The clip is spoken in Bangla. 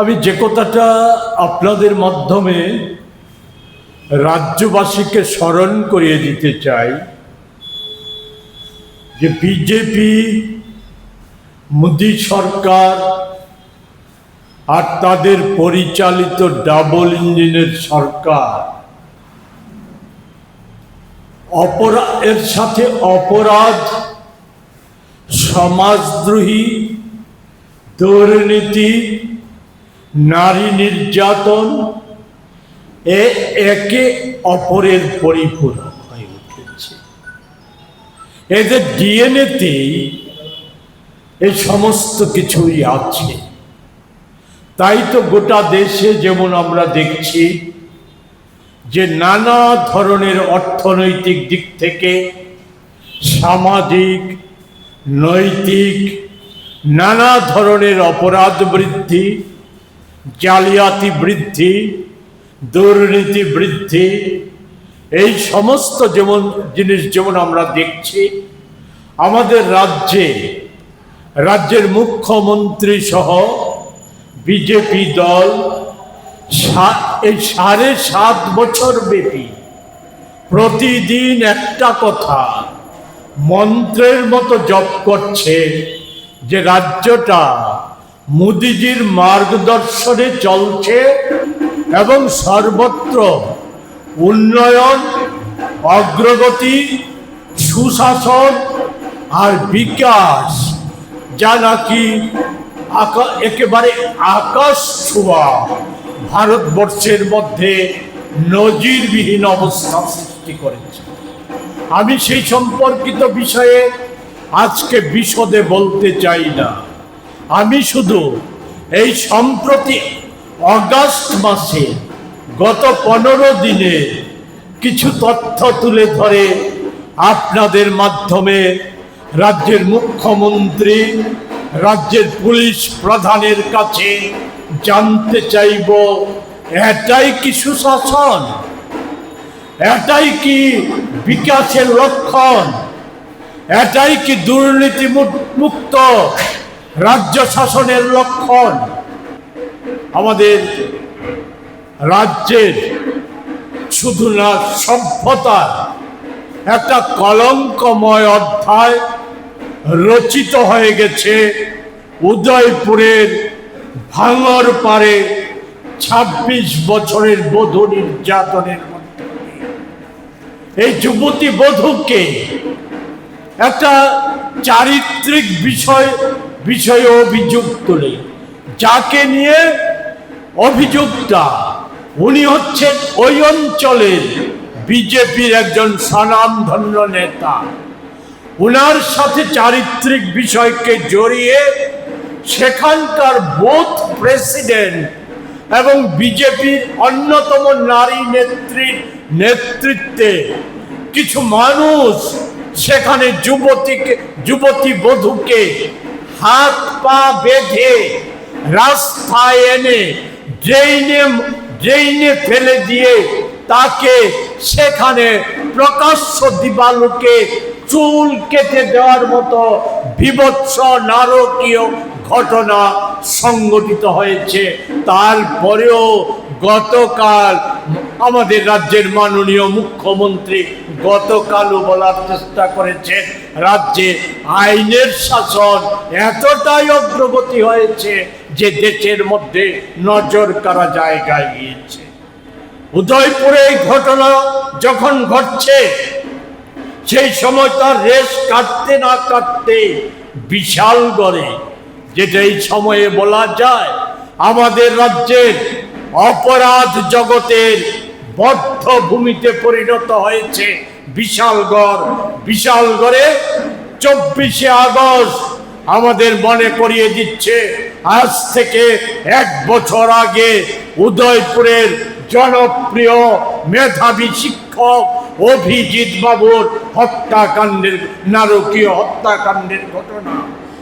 আমি যে কথাটা আপনাদের মাধ্যমে রাজ্যবাসীকে স্মরণ করিয়ে দিতে চাই যে বিজেপি, মোদী সরকার আর তাদের পরিচালিত ডাবল ইঞ্জিনের সরকার এর সাথে অপরাধ, সমাজদ্রোহী, দুর্নীতি, নারী নির্যাতন একে অপরের পরিপূরক হয়ে উঠেছে। এদের ডিএনএতেই এই সমস্ত কিছুই আছে। তাই তো গোটা দেশে যেমন আমরা দেখছি যে নানা ধরনের অর্থনৈতিক দিক থেকে, সামাজিক, নৈতিক নানা ধরনের অপরাধ বৃদ্ধি, জালিয়াতি বৃদ্ধি, দুর্নীতি বৃদ্ধি, এই সমস্ত জিনিস যেমন আমরা দেখছি আমাদের রাজ্যের মুখ্যমন্ত্রী সহ বিজেপি দল এই 7.5 বছর ব্যাপী প্রতিদিন একটা কথা মন্ত্রের মতো জপ করছে যে রাজ্যটা মোদিজির মার্গদর্শনে চলছে এবং সর্বত্র উন্নয়ন, অগ্রগতি, সুশাসন আর বিকাশ যা নাকি একেবারে আকাশ ছোঁয়া ভারতবর্ষের মধ্যে নজিরবিহীন অবস্থা সৃষ্টি করেছে। আমি সেই সম্পর্কিত বিষয়ে আজকে বিশদে বলতে চাই না। আমি শুধু এই সম্প্রতি অগাস্ট মাসে গত 15 দিনে কিছু তথ্য তুলে ধরে আপনাদের মাধ্যমে রাজ্যের মুখ্যমন্ত্রী, রাজ্যের পুলিশ প্রধানের কাছে জানতে চাইব, এটাই কি সুশাসন? এটাই কি বিকাশের লক্ষণ? এটাই কি দুর্নীতি মুক্ত রাজ্য শাসনের লক্ষণ? আমাদের রাজ্যের শুধু না সভ্যতার একটা কলঙ্কময় অধ্যায় রচিত হয়ে গেছে উদয়পুরের ভাঙর পারে 26 বছরের বধূ নির্যাতনের মধ্যে। এই যুবতী বধূকে একটা চারিত্রিক বিষয়ে অভিযোগ তোলে, যাকে নিয়ে অভিযোগটা, উনি হচ্ছেন ওই অঞ্চলের বিজেপির একজন স্বনামধন্য নেতা। উনার সাথে চারিত্রিক বিষয়কে জড়িয়ে সেখানকার বুথ প্রেসিডেন্ট এবং বিজেপির অন্যতম নারী নেত্রীর নেতৃত্বে কিছু মানুষ সেখানে যুবতী বধূকে হাত পা বেঁধে রাস্তায় এনে ড্রেইনে ফেলে দিয়ে তাকে সেখানে প্রকাশ্য দিবালোকে চুল কেটে দেওয়ার মতো বিভৎস নারকীয় ঘটনা সংঘটিত হয়েছে। তারপরেও গতকাল আমাদের রাজ্যের মাননীয় মুখ্যমন্ত্রী গতকালও বলার চেষ্টা করেছেন রাজ্যে আইনের শাসন এতটাই অগ্রগতি হয়েছে যে দেশের মধ্যে নজর কাড়া জায়গায় গিয়েছে। উদয়পুরে এই ঘটনা যখন ঘটছে সেই সময় তার রেশ কাটতে না কাটতে বিশালগড়ে, যেটা এই সময়ে বলা যায় আমাদের রাজ্যের অপরাধ জগতের বদ্ধভূমিতে পরিণত হয়েছে বিশালগড়ে 24শে আগস্ট আমাদের মনে করিয়ে দিচ্ছে আজ থেকে 1 বছর আগে উদয়পুরের জনপ্রিয় মেধাবী শিক্ষক অভিজিৎ বাবুর নারকীয় হত্যাকাণ্ডের ঘটনা।